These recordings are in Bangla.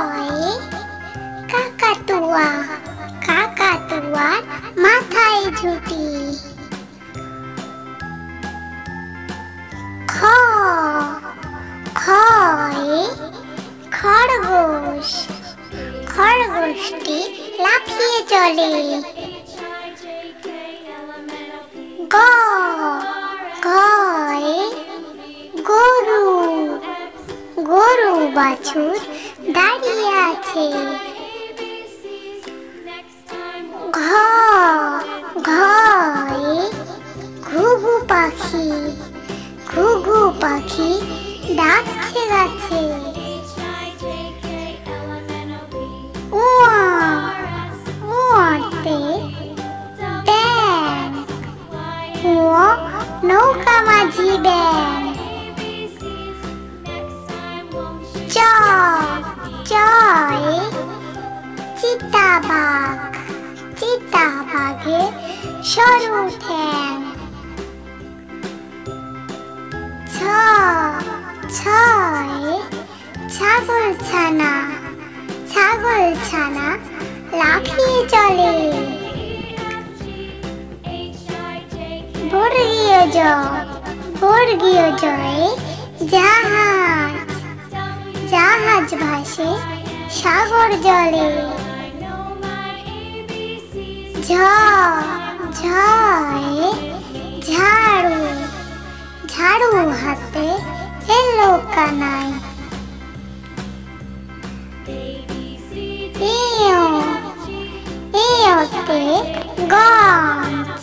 কয় কাকাতুয়া, কাকাতুয়ার মাথায় ঝুঁটি। খ খয় খরগোশ, খরগোশটি লাফিয়ে চলে। গ গয় গরু, গরু বাছুর দাঁড়িয়ে আছে। ঘ ঘয় ঘুঘু পাখি, ঘুঘু পাখি ডাকছে গাছে। উয়াতে ব্যাঙ, উয়া নৌকা মাঝি ব্যাঙ। চ চয় চিতাবাঘ, চিতাবাঘের সরু ঠ্যাং। ছ ছয় ছাগলছানা, ছাগলছানা লাফিয়ে চলে। বর্গীয় জ, বর্গীয় জয়ে জাহাজ, জাহাজ ভাসে সাগর জলে। ঝ ঝয়ে ঝাড়ু, ঝাড়ু হাতে এলো কানাই। ইয় ইয়তে গঞ্জ।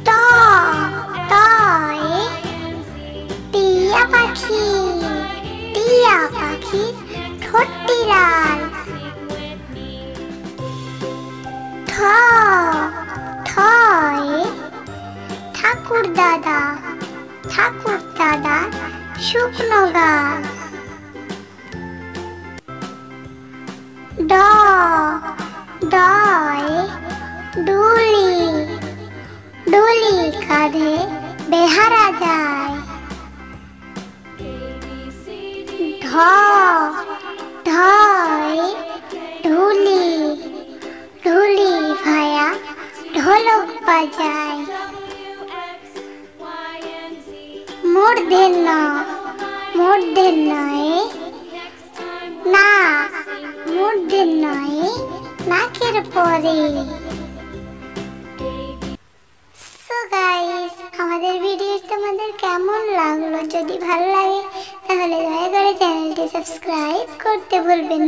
ট টয়ে টিয়া পাখি, টিয়া পাখি ঠোঁটটি লাল। ঠ ঠয়ে ঠাকুর দাদা, ঠাকুর দাদা শুকনো গাল। ড ডয়ে ডুলি, ডুলি কাঁধে বেহারা যায়। ঢ ঢয় ঢুলি, ঢুলি ভায়া ঢোলক বাজায়। মূর্ধন্য, মূর্ধন্যয়ে নাক, মূর্ধন্যয়ে নাকের পরে। সো গাইস, আমাদের ভিডিও তোমাদের কেমন লাগলো? যদি ভালো লাগে তাহলে দয়া করে চ্যানেলটি সাবস্ক্রাইব করতে ভুলবেন না।